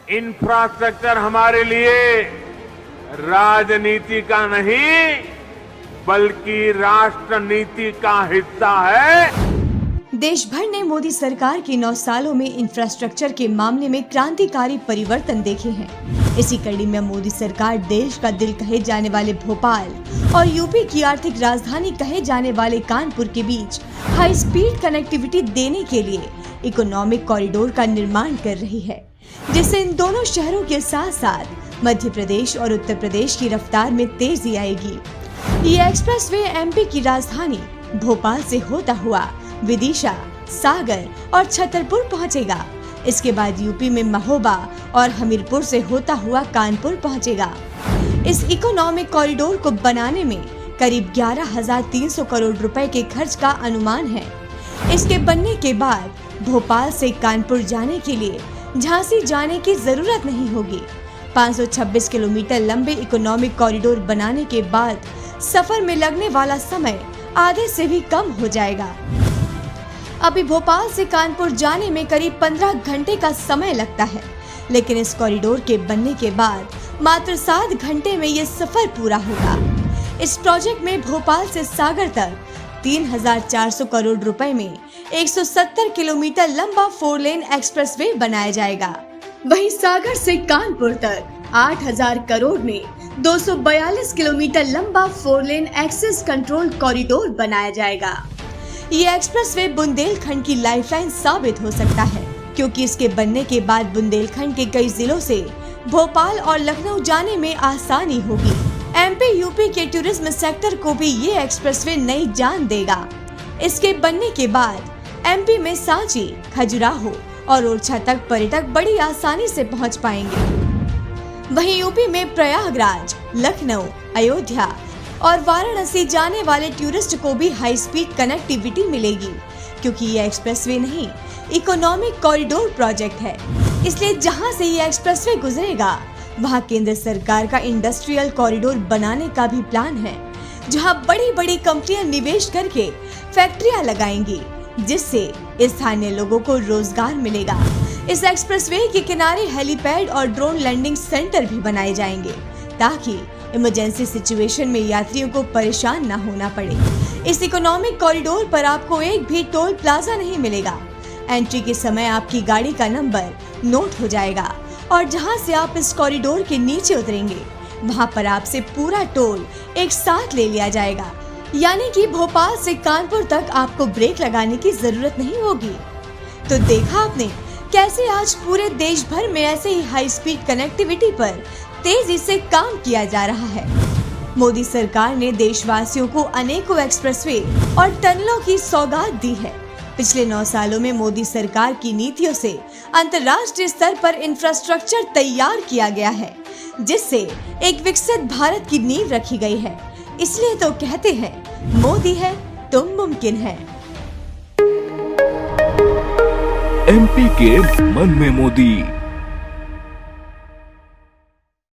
Infrastructure हमारे लिए राजनीति का नहीं बल्कि राष्ट्र नीति का हिस्सा है। देश भर ने मोदी सरकार के 9 सालों में इंफ्रास्ट्रक्चर के मामले में क्रांतिकारी परिवर्तन देखे हैं। इसी कड़ी में मोदी सरकार देश का दिल कहे जाने वाले भोपाल और यूपी की आर्थिक राजधानी कहे जाने वाले कानपुर के बीच हाई स्पीड कनेक्टिविटी देने के लिए इकोनॉमिक कॉरिडोर का निर्माण कर रही है, जिससे इन दोनों शहरों के साथ साथ मध्य प्रदेश और उत्तर प्रदेश की रफ्तार में तेजी आएगी। ये एक्सप्रेसवे एमपी की राजधानी भोपाल से होता हुआ विदिशा, सागर और छतरपुर पहुंचेगा। इसके बाद यूपी में महोबा और हमीरपुर से होता हुआ कानपुर पहुंचेगा। इस इकोनॉमिक कॉरिडोर को बनाने में करीब 11,300 करोड़ रुपए के खर्च का अनुमान है। इसके बनने के बाद भोपाल से कानपुर जाने के लिए झांसी जाने की जरूरत नहीं होगी। 526 किलोमीटर लंबे इकोनॉमिक कॉरिडोर बनाने के बाद सफर में लगने वाला समय आधे से भी कम हो जाएगा। अभी भोपाल से कानपुर जाने में करीब 15 घंटे का समय लगता है, लेकिन इस कॉरिडोर के बनने के बाद मात्र 7 घंटे में ये सफर पूरा होगा। इस प्रोजेक्ट में भोपाल से सागर तक 3,400 करोड़ रुपए में 170 किलोमीटर लंबा 4 लेन एक्सप्रेसवे बनाया जाएगा। वहीं सागर से कानपुर तक 8,000 करोड़ में 242 किलोमीटर लंबा 4 लेन एक्सेस कंट्रोल कॉरिडोर बनाया जाएगा। ये एक्सप्रेसवे बुंदेलखंड की लाइफलाइन साबित हो सकता है, क्योंकि इसके बनने के बाद बुंदेलखंड के कई जिलों से भोपाल और लखनऊ जाने में आसानी होगी। एमपी यूपी के टूरिज्म सेक्टर को भी ये एक्सप्रेसवे नई जान देगा। इसके बनने के बाद एमपी में सांची, खजुराहो और ओरछा तक पर्यटक बड़ी आसानी से पहुंच पाएंगे। वहीं यूपी में प्रयागराज, लखनऊ, अयोध्या और वाराणसी जाने वाले टूरिस्ट को भी हाई स्पीड कनेक्टिविटी मिलेगी, क्योंकि ये एक्सप्रेसवे नहीं इकोनॉमिक कॉरिडोर प्रोजेक्ट है। इसलिए जहां से ये एक्सप्रेसवे गुजरेगा वहां केंद्र सरकार का इंडस्ट्रियल कॉरिडोर बनाने का भी प्लान है, जहां बड़ी बड़ी कंपनियां निवेश करके फैक्ट्रियां लगाएंगी, जिससे स्थानीय लोगों को रोजगार मिलेगा। इस एक्सप्रेसवे के किनारे हेलीपैड और ड्रोन लैंडिंग सेंटर भी बनाए जाएंगे, ताकि इमरजेंसी सिचुएशन में यात्रियों को परेशान न होना पड़े। इस इकोनॉमिक कॉरिडोर पर आपको एक भी टोल प्लाजा नहीं मिलेगा। एंट्री के समय आपकी गाड़ी का नंबर नोट हो जाएगा और जहां से आप इस कॉरिडोर के नीचे उतरेंगे वहां पर आपसे पूरा टोल एक साथ ले लिया जाएगा। यानी कि भोपाल से कानपुर तक आपको ब्रेक लगाने की जरूरत नहीं होगी। तो देखा आपने कैसे आज पूरे देश भर में ऐसे ही हाई स्पीड कनेक्टिविटी पर तेजी से काम किया जा रहा है। मोदी सरकार ने देशवासियों को अनेकों एक्सप्रेसवे और टनलों की सौगात दी है। पिछले 9 सालों में मोदी सरकार की नीतियों से अंतर्राष्ट्रीय स्तर पर इंफ्रास्ट्रक्चर तैयार किया गया है, जिससे एक विकसित भारत की नींव रखी गई है। इसलिए तो कहते हैं मोदी है तो मुमकिन है। एमपी के मन में मोदी।